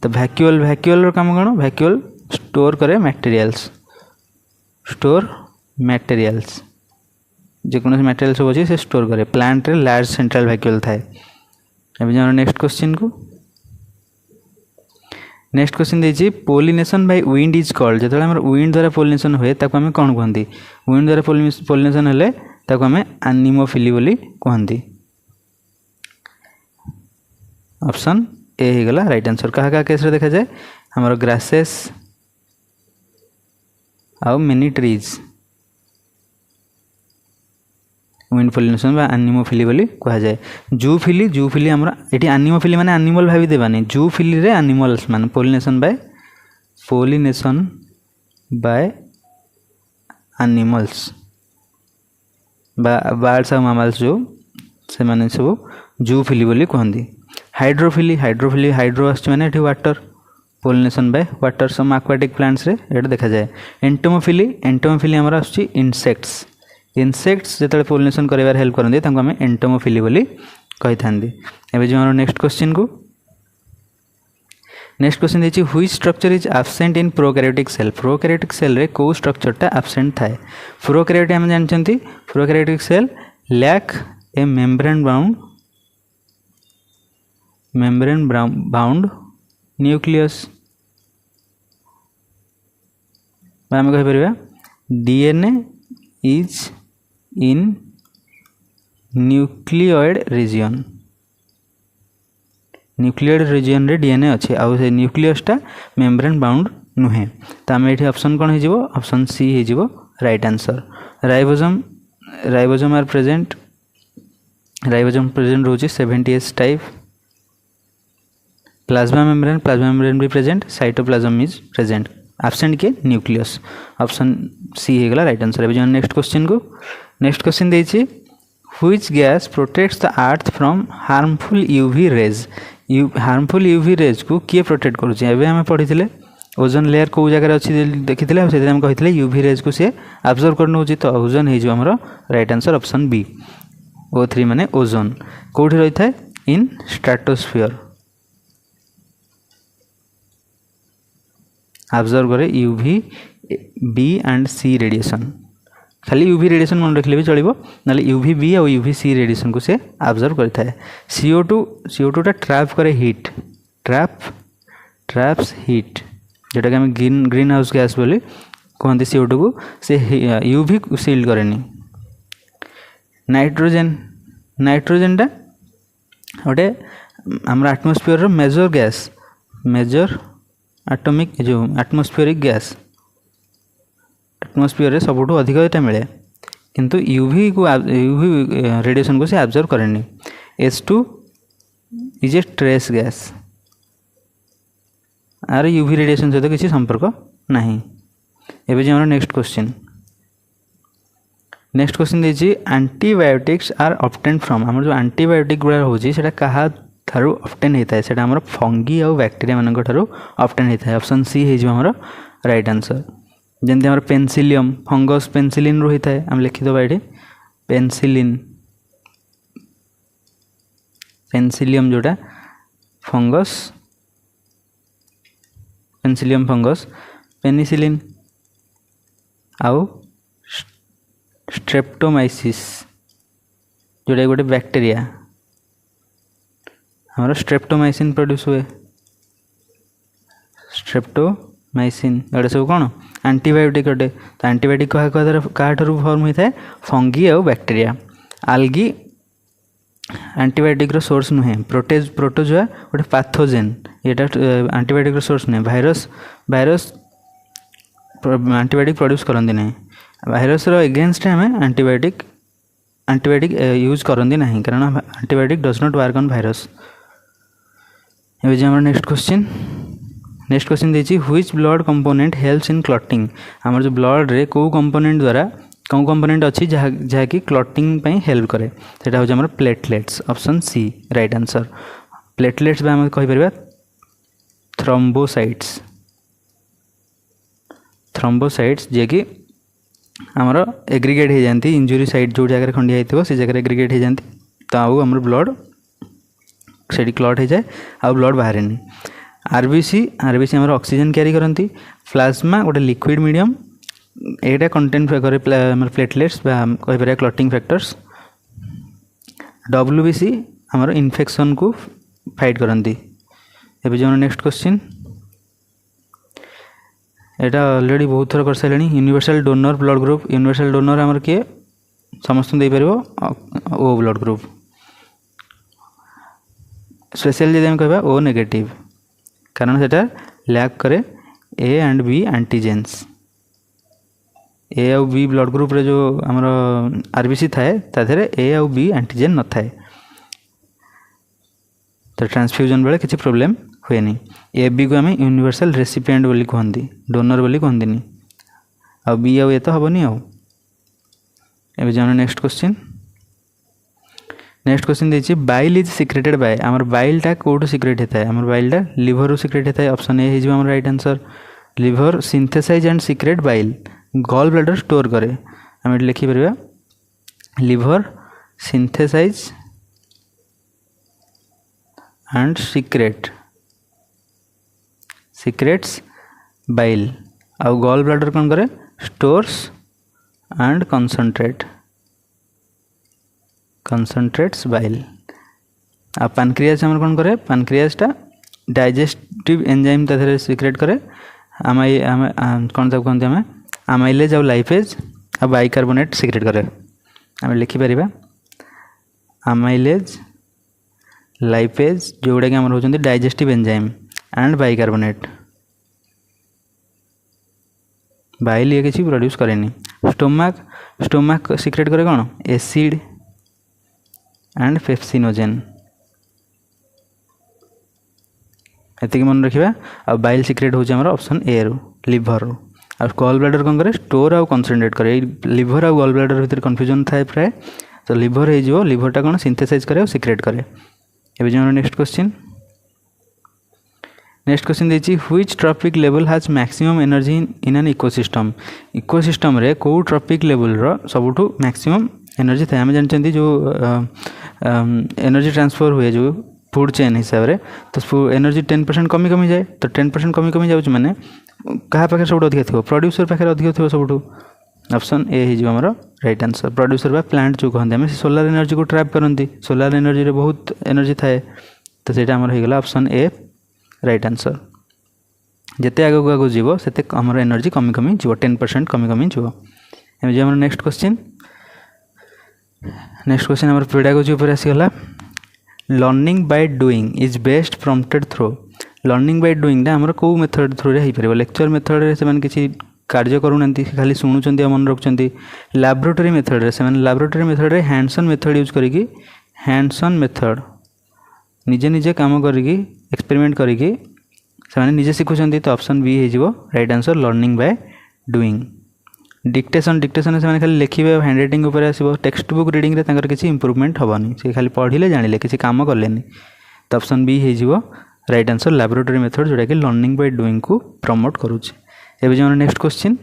तो वैक्यूअल काम कौन वैक्यूअल स्टोर करे मटेरियल्स जेकोसी मटेरियल सब अच्छे से स्टोर करे। प्लांट रे लार्ज सेंट्रल वैक्यूअल थाए। अभी जान नेक्स्ट क्वेश्चन को। नेक्स्ट क्वेश्चन देखिए pollination by wind is called. जो आम विंड द्वारा पोलिनेशन हुए ताको आम कौन कहती विंड द्वारा पोलिनेशन हेले ताको आम एनिमोफिली बोली कहती। ऑप्शन ए हो गला राइट आंसर। क्या केस रे देखा जाए आमर ग्रासेस आउ मेनी ट्रीज विंड पोलिनेशन बा एनिमोफिली बोली कहा जाए। जूफिली आमर एटी एनिमोफिली माने एनिमल भाभी देवानी जूफिली रे एनिमल्स माने पोलिनेशन बाय एनिमल्स बर्ड्स और मैमल्स जो से माने सब जूफिली बोली कहती। हाइड्रोफिली हाइड्रो आस माने एटी water pollination by water some aquatic plants रे एटा देखा जाए। एंटोमोफिली आमर आसुची इनसेक्ट्स जो पोलिनेशन करार हेल्प करते आम एंटोमोफिली बोली कही था। एवं जो नेक्स्ट क्वेश्चन को। नेक्स्ट क्वेश्चन देखिए which structure is absent in prokaryotic cell. Prokaryotic cell रे को स्ट्रक्चरटा एब्सेंट थाए। प्रोकैरियोटिक आम जानते prokaryotic cell lack a membrane bound nucleus आम कहीपर DNA is in nucleoid region रे डीएनए अच्छे आउ से न्यूक्लियसटा मेम्ब्रेन बाउंड नुहे। तो आम ये ऑप्शन कौन हो ऑप्शन सी हो right answer. Ribosome are present रोचे 70S टाइप। प्लाज्मा मेम्ब्रेन भी present. Cytoplasm is present. Absent के न्यूक्लियस ऑप्शन सी हो गला राइट आंसर। अभी नेक्स्ट क्वेश्चन को। नेक्स्ट क्वेश्चन देखिए which gas protects the earth from harmful UV rays. Harmful UV rays को किए प्रोटेक्ट करुचे एवं आम पढ़ी थे ओजोन लेयर को जगह अच्छी देखी से कही यूवी रेज को सी आब्जर्व कर नौ। तो ओजोन हो right answer option B. O3 माने ओजोन कौटी रही था इन स्ट्राटोस्फियर आब्जर्व करे UV B and C radiation. खाली यूवी रेडिएशन मन रखले भी चलो ना यूवी बी और यूवी सी रेडिएशन को से आब्जर्व करता है। CO2 ट्रैप करे हीट ट्रैप्स हीट जोटा कि आम ग्रीन हाउस गैस बोली कहते CO2 को से यूवी सील्ड करेनी। नाइट्रोजेनटा गोटे आम atmosphere major gas major atomic जो एटमॉस्फेरिक गैस एटमॉस्फेयर सबुठ अधिक यहाँ मिले किंतु यूवी रेडिएशन को से आब्जर्व करेनी। H2 is a trace gas आर यूवी रेडिएशन सहित किसी संपर्क नहीं। एवं जो नेक्स्ट क्वेश्चन देखिए एंटीबायोटिक्स आर ऑब्टेन्ड फ्रॉम। आम जो एंटीबायोटिक गुड़ा होता क्या थारू ऑब्टेन होता है से फंगी और बैक्टेरिया मान ऑब्टेन होता है। ऑप्शन सी हो राइट आंसर। जमती आम पेनसिलियम फंगस पेनसिलिन रू होता है आम लिखिदेवा ये पेनसिलियम जोटा फंगस पेनसिलियम फंगस पेनिसिलिन आउ स्ट्रेप्टोमाइसिस जोटा गोटे बैक्टेरिया हमारा स्ट्रेप्टोमाइसिन प्रोड्यूस हुए। स्ट्रेप्टोमाइसिन एटा सब कौन एंटीबायोटिक अटे। तो एंटीबायोटिक क्या फॉर्म होता है फंगी और बैक्टेरिया। आल्गी एंटीबायोटिक सोर्स नुहे। प्रोटोजोआ गोटे पैथोजेन यहाँ एंटीबायोटिक सोर्स नुहे। भाइरस एंटीबायोटिक प्रोड्यूस करती ना। भाइरस एगेन्स्ट आम एंटीबायोटिक यूज करती ना कारण antibiotic does not work on virus. ये जो नेक्स्ट क्वेश्चन देखिए which blood component helps in clotting. आम जो ब्लड रे को कंपोनेंट द्वारा कौन कंपोनेंट अच्छी जहाँकि क्लॉटिंग हेल्प करे सेटा हूँ आम platelets. Option C right answer. Platelets आम कहीपर थ्रोम्बोसाइट्स जे कि आमर एग्रीगेट हो जाती इंजुरी साइट जो जगह खंडिया होती से जगह एग्रीगेट हो जाती तो आम ब्लड से क्लट हो जाए आ ब्लड बाहर नहीं। आरबीसी आम ऑक्सीजन कैरी करती। प्लाज्मा गोटे लिक्विड मीडियम एटा कंटेंट करे प्लेटलेट्स कहीपर क्लटिंग फैक्टर्स। डब्ल्यूबीसी आमर इन्फेक्शन को फाइट करती। एवं जो नेक्स्ट क्वेश्चन एटा ऑलरेडी बहुत थर कर सारे universal donor blood group. Universal donor आमर किए समस्त दे पार ओ ब्लड ग्रुप। स्पेशल जब कह ओ नेगेटिव कारण से लैक करे ए एंड बी एंटीजेन्स। ए आउ बी ब्लड ग्रुप रे जो आमर आरबीसी थाए ताधरे ए आउ बी एंटीजेन न थाए तो ट्रांसफ्यूजन बेले किसी प्रोब्लेम हुए नहीं। ए बी को आम यूनिवर्सल रेसिपिएंट बोली कहती डोनर बोली कहती आ बी आउ ए तो हेनी आउ। एवं जान नेक्स्ट क्वेश्चन देखिए बाइल इज सिक्रेटेड बाय आमर बाइलटा कौटू सिक्रेट होता है आमर बाइलटा लिवर रू सिक्रेट होता है। ऑप्शन ए हो आम right answer liver synthesise and secrete bile. Gall bladder store करे आम लिखिपर liver synthesise and secretes bile आउ गॉल ब्लैडर कौन करे स्टोर्स एंड कंसंट्रेट्स बाइल। आ पानक्रियाज आम कौन करे पानक्रियाजटा डाइजेस्टिव एंजाइम ताधरे सिक्रेट करे कौन तक कहते आम आमाइलेज आउ लाइपेज आ बाइकार्बोनेट सिक्रेट करे आम लिखिपर आमाइलेज लाइपेज जोड़ा कि आम होती digestive enzyme and bicarbonate. Bile ये किसी प्रोड्यूस करेनी। स्टोमाक सिक्रेट करे कौन एसिड एंड पेप्सिनोजेन एतिक मन रखा। आ बाइल सिक्रेट होची हमर ऑप्शन ए रू लिवर रू। आ गॉल ब्लैडर कौन करे स्टोर आउ कंसंट्रेट करे लिवर आउ गॉल ब्लैडर भितर कन्फ्यूजन थाए प्राय तो लिवर हो लिवरटा कौन सिंथेसाइज करे और सिक्रेट करे। एवं जो नेक्स्ट क्वेश्चन देखिए which trophic level has maximum energy in an ecosystem रे कौ ट्रॉपिक लेवल रो सबुठु मैक्सिमम एनर्जी थाए। आम जानते जो एनर्जी ट्रांसफर हुए जो फूड चेन हिसाब से तो एनर्जी 10% कमी जाए तो 10% कमी जाऊँ मैंने क्या पाखे सब अधिक थी प्रोड्यूसर पाखे अधिक थी सबुठु। ऑप्शन ए हो आमर राइट आंसर प्रोड्यूसर बा प्लांट जो कहते हैं सोलार एनर्जी को ट्रैप करती सोलार एनर्जी रे बहुत एनर्जी थाए तो सीटा आमर होगला ऑप्शन ए राइट आंसर। जिते आगक आगक जीव से आमर एनर्जी कमी जीव 10% कमी जीव। एम आम नेक्स्ट क्वेश्चन आमर पेडागोजी उपर आसीगला। Learning by doing is best prompted through. Learning by doing आमर कौ मेथड थ्रू रे हो लेक्चर मेथड से किसी कार्य करूना खाली शुणुंट मन रखुंट। लैबोरेटरी मेथड से laboratory method hands on method use करी हैंड्स ऑन मेथड निजे निजे काम करी एक्सपेरिमेंट करी से निजे शिखुंट तो ऑप्शन बी हो right answer learning by doing. Dictation से खाली लिखे हैंड राइटिंग उपर आसो टेक्स्ट बुक रिडिंग रे किसी इम्प्रूवमेंट हेनी से खाली पढ़ले जानिले किसी काम कले तो ऑप्शन बी हो राइट आंसर लैबोरेटरी मेथड जोटा कि लर्निंग बाय डूइंग को प्रमोट करुचे। एवं जो नेक्स्ट क्वेश्चन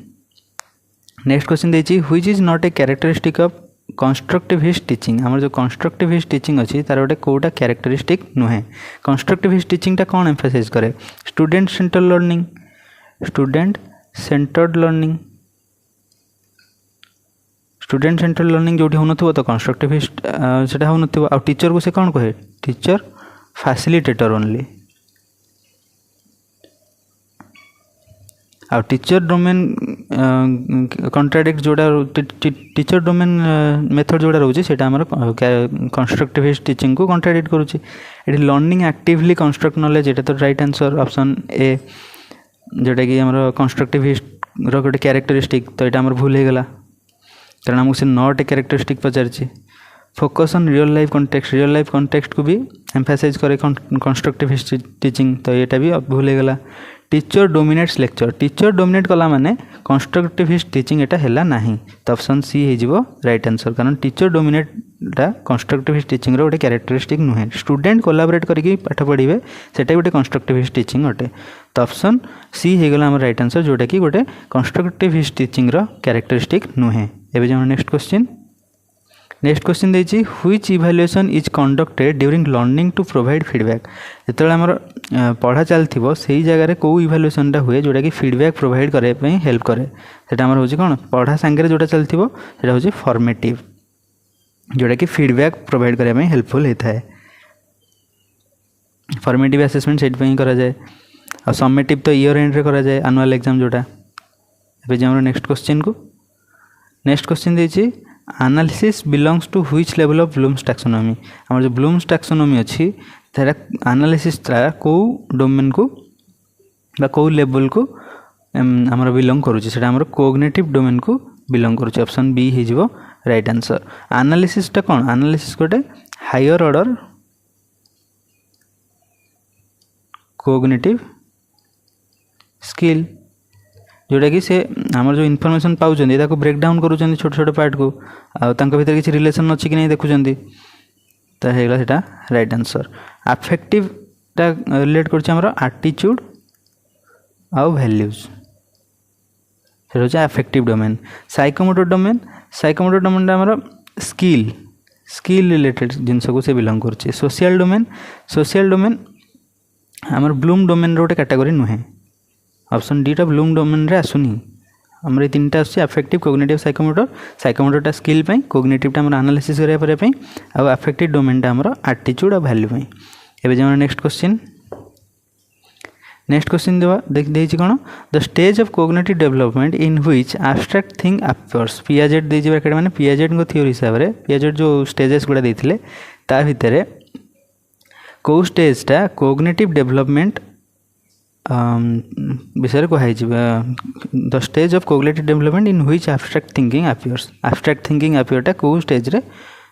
देखिए which is not a characteristic of constructivist teaching. आमर जो कंस्ट्रक्टिविस्ट टीचिंग अच्छी तार गोटे कौटा कैरेक्टरिस्टिक नुहे। कंस्ट्रक्टिविस्ट टीचिंगटा कौन एम्फासाइज करे student centred learning student centred learning जो हो तो कंस्ट्रक्टिविस्ट से हो आ टीचर को से कौन कहे टीचर फैसिलिटेटर ओनली। आ टीचर डोमेन कंट्राडिक्ट जोड़ा टीचर डोमेन मेथड जोड़ा रोचे से कंस्ट्रक्टिविस्ट टीचिंग को कंट्राडिक्ट करुचे। ये लर्निंग एक्टिवली कंस्ट्रक्ट नॉलेज ये तो राइट आंसर ऑप्शन ए जोटा कि आमर कंस्ट्रक्टिविस्ट गोटे कैरेक्टरिस्टिक तो यहाँ भूल हो गला कारण आमको से not a characteristic Pachar. Focus on real life context को भी एम्फासाइज करे कंस्ट्रक्टिविस्ट टीचिंग तो यहाँ भी भूल हो गला। Teacher dominates lecture teacher dominate कला माने कंस्ट्रक्टिविस्ट टीचिंग एटा हैला नाही तो ऑप्शन सी हो राइट आंसर कारण टीचर डोमिनेट कंस्ट्रक्टिविस्ट टीचिंग रो गोटे क्यारेक्टरिस्टिक नुहे स्टूडेंट कोलाबोरेट करके पाठ पढ़े सेटा गोटे कंस्ट्रक्टिविस्ट टीचिंग अटे तो ऑप्शन सी हो गला हमर राइट आंसर जोटा कि गोटे कंस्ट्रक्टिविस्ट टीचिंग रो क्यारेक्टरिस्टिक नुहे। एबे जो नेक्स्ट क्वेश्चन देछि which evaluation is conducted during learning to provide feedback जेतेबेले हमर पढ़ा चलथिबो सेही जगह को इवैल्यूएशन टा हुए जोटा कि फीडबैक प्रोवाइड करे पई हेल्प करे सेटा हमर होछि कोन पढ़ा संगे जोटा चलथिबो सेटा होछि फॉर्मेटिव जोटा कि फीडबैक प्रोवाइड करे पई हेल्पफुल होता है। फॉर्मेटिव असेसमेंट सेट पई करा जाए और समेटिव तो ईयर एंड रे करा जाए एनुअल एग्जाम जोटा। एबे जे हमर नेक्स्ट क्वेश्चन देछि analysis belongs to which level of Bloom's taxonomy हमर जो ब्लूम्स टैक्सोनॉमी अछि तेरा एनालिसिस को डोमेन को बा को लेवल को हमर बिलोंग करूछि सेटा हमर कोग्निटिव डोमेन को बिलोंग करूछि ऑप्शन बी हे जिवो राइट आंसर। एनालिसिस टा कोन एनालिसिस गोटे हायर ऑर्डर कोग्निटिव स्किल जोटा कि से आमर जो इनफॉरमेशन पाउछन ताको ब्रेक डाउन करूछन छोट छोट पार्ट को आ तांको भीतर किछि रिलेशन अछि कि नै देखुछन त हेगला सेटा राइट आंसर। अफेक्टिव टा रिलेट करछि हमर एटीट्यूड आ वैल्यूज सेटा होछि अफेक्टिव डोमेन। साइकोमोटर डोमेन टा हमर स्किल रिलेटेड जिनस को से बिलोंग करछि। सोशल डोमेन हमर ब्लूम डोमेन रो कैटेगरी नुहे ऑप्शन डी टा ब्लूम डोमेन रे आसुनी हमर तीनटा आछि अफेक्टिव कोग्निटिव साइकोमोटर टा स्किल पई कोग्निटिव टा हमर एनालिसिस करे परे पई आ अफेक्टिव डोमेन टा हमर एटीट्यूड आ वैल्यू पई। एबे जे नेक्स्ट क्वेश्चन देख देछि कोन the stage of cognitive development in which abstract thing appears Piaget दे जे ब्रैकेट माने पियाजेट को थ्योरी हिसाब रे पियाजेट जो स्टेजेस गुडा देथिले ता भितरे को स्टेज टा कोग्निटिव डेवलपमेंट विषय कहुई the stage of cognitive development in which abstract thinking appear टा को स्टेज रे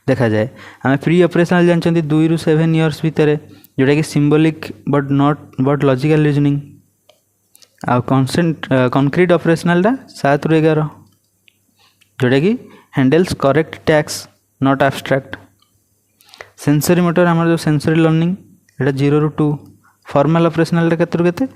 देखा जाए आम प्री ऑपरेशनल जानते 2 ରୁ 7 इयर्स भितर जोटा कि सिंबॉलिक बट लॉजिकल रीजनिंग आ कंक्रीट ऑपरेशनल टा 7 ରୁ 11 जोटा कि handles correct tasks not abstract. Sensory motor आम जो सेंसरी लर्निंग एटा 0 ରୁ 2 फॉर्मल ऑपरेशनल केते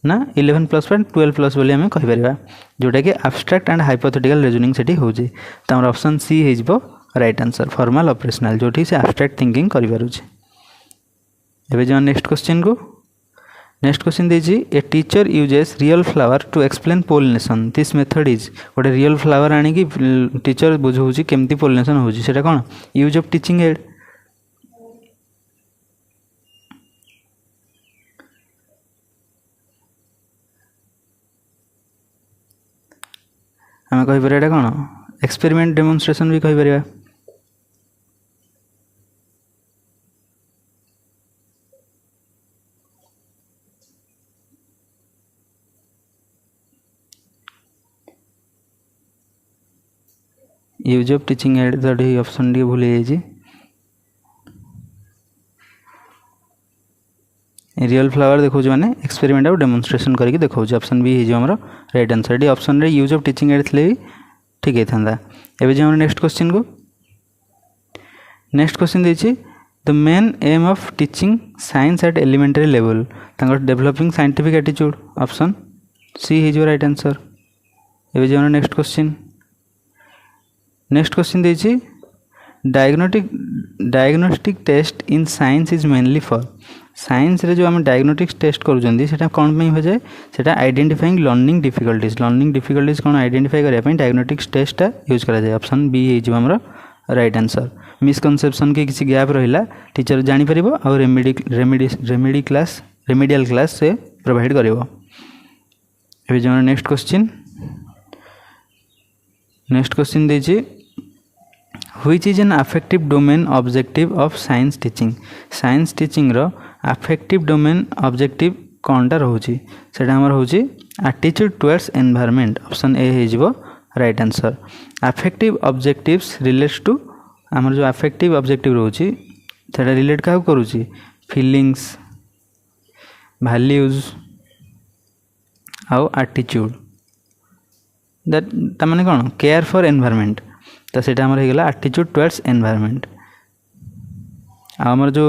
ना 11+1 12+ बोली आम कहीपर जोटा कि एब्स्ट्रैक्ट एंड हाइपोथेटिकल रीजनिंग सेठी होउची त हमर ऑप्शन सी हे जिवो राइट आंसर फॉर्मल ऑपरेशनल जोठी से एब्स्ट्रैक्ट थिंकिंग करि पारुची। एबे जो नेक्स्ट क्वेश्चन देजी a teacher uses real flower to explain pollination this method is गोटे रियल फ्लावर आनी कि टीचर बुझाउची केमती पोलिनेशन होउची सेटा कोन यूज ऑफ टीचिंग एड। आम कहीपर एटा कौन एक्सपेरिमेंट डेमोन्स्ट्रेशन भी कहीपर। यूज ऑफ टीचिंग एड तो ऑप्शन टी भूल जाइए रियल फ्लावर देखो मैंने एक्सपेरिमेंट और डेमोन्स्ट्रेशन करके देखो ऑप्शन बी हो हमर राइट आंसर डी ऑप्शन रे यूज ऑफ टीचिंग एड थे ठीक है था। एबे जो नेक्स्ट क्वेश्चन देछि the main aim of teaching science at elementary level तांगर developing scientific attitude option C हो राइट आंसर। एबे जो नेक्स्ट क्वेश्चन देछि diagnostic test in science is mainly for science रे जो आम डायग्नोस्टिक टेस्ट करूँ से कौन हो जाए सेटा आइडेंटिफाइंग लर्निंग डिफिकल्टीज कौन आइडेंटिफाई करने डायग्नोस्टिक टेस्टा यूज करा जाए ऑप्शन बी हो हमर राइट आंसर। मिसकनसेप्शन के किसी गैप रहा टीचर जापर और रेमेडियल क्लास से प्रोवाइड कर। जो नेक्स्ट क्वेश्चन देछि which is an affective domain objective of science teaching रो अफेक्टिव डोमेन ऑब्जेक्टिव कौनटा रोचे सेटा हमर होची attitude towards environment option A हे जिवो right answer. Affective objectives relates to हमर जो अफेक्टिव ऑब्जेक्टिव रोची सेटा रिलेट का करूची फीलिंग्स वैल्यूज आउ एटीट्यूड दैट ता माने कोन केयर फॉर एनवायरनमेंट तो सेटा हमर हेगला एटीट्यूड टुवर्ड्स एनवायरनमेंट आमर जो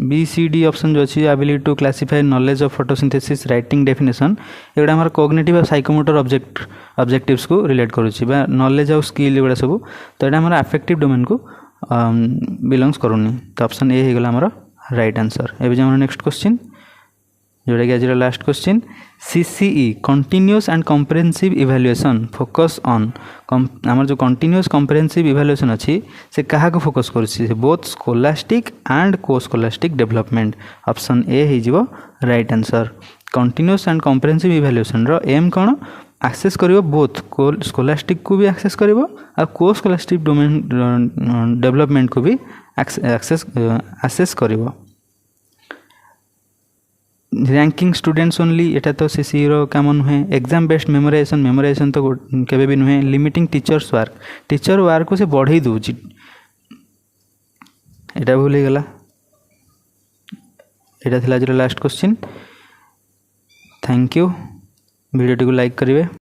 BCD ऑप्शन जो अच्छी ability to classify knowledge of photosynthesis writing definition एगुड़ा आम कॉग्निटिव और साइकोमोटर ऑब्जेक्टिव्स को रिलेट करुच्ची नॉलेज और स्किल एगुड़ा सब तो यहाँ आम अफेक्टिव डोमेन को बिलोंग्स करूनी तो ऑप्शन ए हो गला आमर राइट आंसर। एवं जो नेक्स्ट क्वेश्चन जोटा कि आज last question CCE continuous and comprehensive evaluation focus on आमर जो कंटिन्यूअस कम्प्रेहेंसिव इवैल्यूएशन अच्छी से क्या फोकस कर both scholastic and co-scholastic development option A हो right answer. Continuous and comprehensive evaluation रो एम कौन एक्सेस करिवो बोथ स्कोलास्टिक को भी एक्सेस करिवो और को स्कोलास्टिक डोमेन डेवलपमेंट को भी एक्सेस करिवो। रैंकिंग स्टूडेंट्स ओनली एटा तो CCE रो काम नुहे। एग्जाम बेस्ड मेमोराइजेशन तो केबे भी नुहे। Limiting teachers work teacher work को से बढ़ई दूची एटा भूल गला। एटा थिला आज last question. Thank you video को लाइक करिवे।